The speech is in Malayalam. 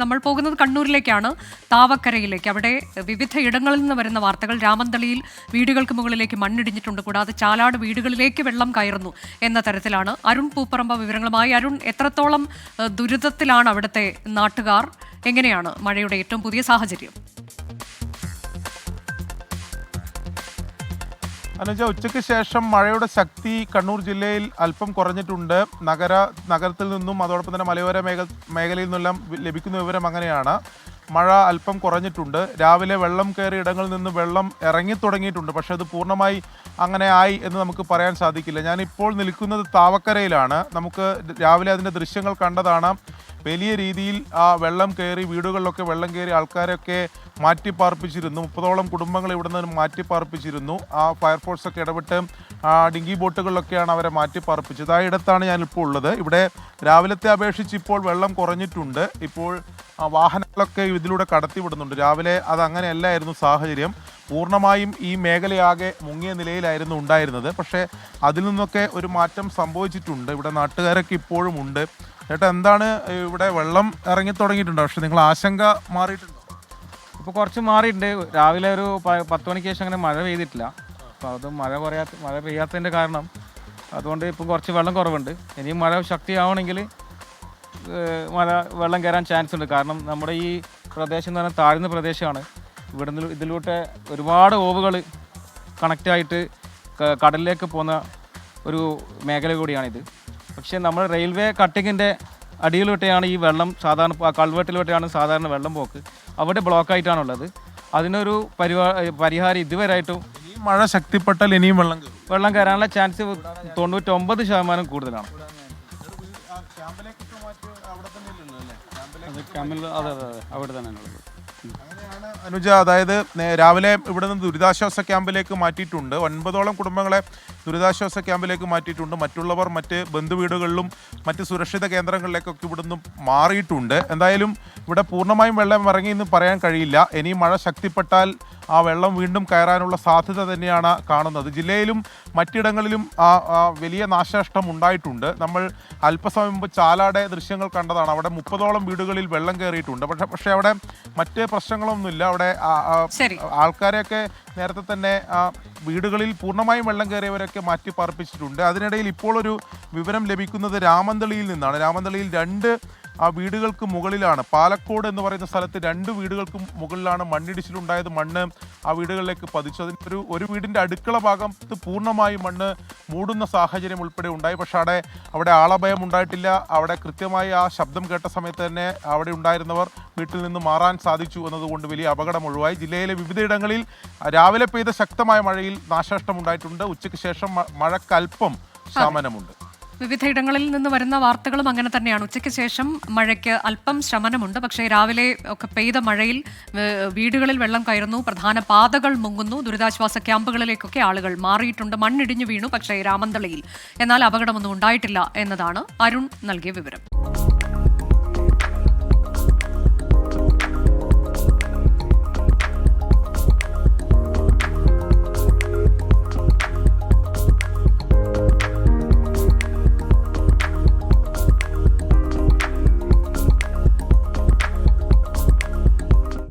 നമ്മൾ പോകുന്നത് കണ്ണൂരിലേക്കാണ്, താവക്കരയിലേക്ക്. അവിടെ വിവിധ ഇടങ്ങളിൽ നിന്ന് വരുന്ന വാർത്തകൾ. രാമന്തളിയിൽ വീടുകൾക്ക് മുകളിലേക്ക് മണ്ണിടിഞ്ഞിട്ടുണ്ട്, കൂടാതെ ചാലാട് വീടുകളിലേക്ക് വെള്ളം കയറുന്നു എന്ന തരത്തിലാണ്. അരുൺ പൂപ്പറമ്പ വിവരങ്ങളുമായി. അരുൺ, എത്രത്തോളം ദുരിതത്തിലാണ് അവിടുത്തെ നാട്ടുകാർ? എങ്ങനെയാണ് മഴയുടെ ഏറ്റവും പുതിയ സാഹചര്യം? അനുജ, ഉച്ചയ്ക്ക് ശേഷം മഴയുടെ ശക്തി കണ്ണൂർ ജില്ലയിൽ അല്പം കുറഞ്ഞിട്ടുണ്ട്. നഗരത്തിൽ നിന്നും അതോടൊപ്പം തന്നെ മലയോര മേഖലയിൽ നിന്നെല്ലാം ലഭിക്കുന്ന വിവരം അങ്ങനെയാണ്. മഴ അല്പം കുറഞ്ഞിട്ടുണ്ട്. രാവിലെ വെള്ളം കയറിയ ഇടങ്ങളിൽ നിന്ന് വെള്ളം ഇറങ്ങി തുടങ്ങിയിട്ടുണ്ട്. പക്ഷേ അത് പൂർണ്ണമായി അങ്ങനെ ആയി എന്ന് നമുക്ക് പറയാൻ സാധിക്കില്ല. ഞാനിപ്പോൾ നിൽക്കുന്നത് താവക്കരയിലാണ്. നമുക്ക് രാവിലെ അതിൻ്റെ ദൃശ്യങ്ങൾ കണ്ടതാണ്. വലിയ രീതിയിൽ ആ വെള്ളം കയറി, വീടുകളിലൊക്കെ വെള്ളം കയറി ആൾക്കാരൊക്കെ മാറ്റിപ്പാർപ്പിച്ചിരുന്നു. 30ഓളം കുടുംബങ്ങൾ ഇവിടെ നിന്ന് മാറ്റിപ്പാർപ്പിച്ചിരുന്നു. ആ ഫയർഫോഴ്സൊക്കെ ഇടപെട്ട് ഡിങ്കി ബോട്ടുകളിലൊക്കെയാണ് അവരെ മാറ്റിപ്പാർപ്പിച്ചത്. ആ ഇടത്താണ് ഞാനിപ്പോൾ ഉള്ളത്. ഇവിടെ രാവിലത്തെ അപേക്ഷിച്ച് ഇപ്പോൾ വെള്ളം കുറഞ്ഞിട്ടുണ്ട്. ഇപ്പോൾ വാഹനങ്ങളൊക്കെ ഇതിലൂടെ കടത്തിവിടുന്നുണ്ട്. രാവിലെ അതങ്ങനെയല്ലായിരുന്നു സാഹചര്യം. പൂർണ്ണമായും ഈ മേഖലയാകെ മുങ്ങിയ നിലയിലായിരുന്നു ഉണ്ടായിരുന്നത്. പക്ഷേ അതിൽ നിന്നൊക്കെ ഒരു മാറ്റം സംഭവിച്ചിട്ടുണ്ട്. ഇവിടെ നാട്ടുകാരൊക്കെ ഇപ്പോഴും ഉണ്ട്. ചേട്ടാ, എന്താണ് ഇവിടെ വെള്ളം ഇറങ്ങി തുടങ്ങിയിട്ടുണ്ട്, പക്ഷെ നിങ്ങൾ ആശങ്ക മാറിയിട്ടുണ്ടോ? ഇപ്പോൾ കുറച്ച് മാറിയിട്ടുണ്ട്. രാവിലെ ഒരു 10 മണിക്ക് ശേഷം അങ്ങനെ മഴ പെയ്തിട്ടില്ല. അപ്പോൾ അത് മഴ പെയ്യാത്തതിൻ്റെ കാരണം അതുകൊണ്ട് ഇപ്പം കുറച്ച് വെള്ളം കുറവുണ്ട്. ഇനിയും മഴ ശക്തിയാവണമെങ്കിൽ വെള്ളം കയറാൻ ചാൻസ് ഉണ്ട്. കാരണം നമ്മുടെ ഈ പ്രദേശം എന്ന് പറഞ്ഞാൽ താഴ്ന്ന പ്രദേശമാണ്. ഇതിലൂടെ ഒരുപാട് ഓവുകൾ കണക്റ്റായിട്ട് കടലിലേക്ക് പോകുന്ന ഒരു മേഖല കൂടിയാണിത്. പക്ഷേ നമ്മൾ റെയിൽവേ കട്ടിങ്ങിൻ്റെ അടിയിലോട്ടെയാണ് ഈ വെള്ളം സാധാരണ കൾവെട്ടിലോട്ടെയാണ് സാധാരണ വെള്ളം പോക്ക്. അവിടെ ബ്ലോക്കായിട്ടാണുള്ളത്. അതിനൊരു പരിഹാരം ഇതുവരെയായിട്ടും ഈ മഴ ശക്തിപ്പെട്ടാൽ ഇനിയും വെള്ളം കയറാനുള്ള ചാൻസ് 99% കൂടുതലാണ്. അവിടെ തന്നെയാണുള്ളത്. അനുജ, അതായത് രാവിലെ ഇവിടെ നിന്ന് ദുരിതാശ്വാസ ക്യാമ്പിലേക്ക് മാറ്റിയിട്ടുണ്ട്. 9ഓളം കുടുംബങ്ങളെ ദുരിതാശ്വാസ ക്യാമ്പിലേക്ക് മാറ്റിയിട്ടുണ്ട്. മറ്റുള്ളവർ മറ്റ് ബന്ധുവീടുകളിലും മറ്റ് സുരക്ഷിത കേന്ദ്രങ്ങളിലേക്കൊക്കെ ഇവിടുന്ന് മാറിയിട്ടുണ്ട്. എന്തായാലും ഇവിടെ പൂർണ്ണമായും വെള്ളം ഇറങ്ങിയെന്ന് പറയാൻ കഴിയില്ല. ഇനി മഴ ശക്തിപ്പെട്ടാൽ ആ വെള്ളം വീണ്ടും കയറാനുള്ള സാധ്യത തന്നെയാണ് കാണുന്നത്. ജില്ലയിലും മറ്റിടങ്ങളിലും വലിയ നാശനഷ്ടം ഉണ്ടായിട്ടുണ്ട്. നമ്മൾ അല്പസമയം മുമ്പ് ചാലാടെ ദൃശ്യങ്ങൾ കണ്ടതാണ്. അവിടെ 30ഓളം വീടുകളിൽ വെള്ളം കയറിയിട്ടുണ്ട്. പക്ഷേ അവിടെ മറ്റ് പ്രശ്നങ്ങളൊന്നുമില്ല. അവിടെ ആൾക്കാരെയൊക്കെ നേരത്തെ തന്നെ വീടുകളിൽ പൂർണ്ണമായും വെള്ളം കയറിയവരൊക്കെ മാറ്റി പാർപ്പിച്ചിട്ടുണ്ട്. അതിനിടയിൽ ഇപ്പോൾ ഒരു വിവരം ലഭിക്കുന്നത് രാമന്തളിയിൽ നിന്നാണ്. രാമന്തളിയിൽ 2 വീടുകൾക്ക് മുകളിലാണ്, പാലക്കോട് എന്ന് പറയുന്ന സ്ഥലത്ത് 2 വീടുകൾക്ക് മുകളിലാണ് മണ്ണിടിച്ചിലുണ്ടായത്. മണ്ണ് ആ വീടുകളിലേക്ക് പതിച്ചു. അതിന് ഒരു വീടിൻ്റെ അടുക്കള ഭാഗത്ത് പൂർണ്ണമായും മണ്ണ് മൂടുന്ന സാഹചര്യം ഉൾപ്പെടെ ഉണ്ടായി. പക്ഷേ അവിടെ ആളഭയം ഉണ്ടായിട്ടില്ല. അവിടെ കൃത്യമായി ആ ശബ്ദം കേട്ട സമയത്ത് തന്നെ അവിടെ ഉണ്ടായിരുന്നവർ വീട്ടിൽ നിന്ന് മാറാൻ സാധിച്ചു എന്നതുകൊണ്ട് വലിയ അപകടം ഒഴിവായി. ജില്ലയിലെ വിവിധയിടങ്ങളിൽ രാവിലെ പെയ്ത ശക്തമായ മഴയിൽ നാശനഷ്ടം ഉണ്ടായിട്ടുണ്ട്. ഉച്ചയ്ക്ക് ശേഷം മഴക്കൽപ്പം ശമനമുണ്ട്. വിവിധയിടങ്ങളിൽ നിന്ന് വരുന്ന വാർത്തകളും അങ്ങനെ തന്നെയാണ്. ഉച്ചയ്ക്ക് ശേഷം മഴയ്ക്ക് അല്പം ശമനമുണ്ട്. പക്ഷേ രാവിലെ ഒക്കെ പെയ്ത മഴയിൽ വീടുകളിൽ വെള്ളം കയറുന്നു, പ്രധാന പാതകൾ മുങ്ങുന്നു. ദുരിതാശ്വാസ ക്യാമ്പുകളിലേക്കൊക്കെ ആളുകൾ മാറിയിട്ടുണ്ട്. മണ്ണിടിഞ്ഞു വീണു, പക്ഷേ രാമന്തളിയിൽ. എന്നാൽ അപകടമൊന്നും ഉണ്ടായിട്ടില്ല എന്നതാണ് അരുൺ നൽകിയ വിവരം.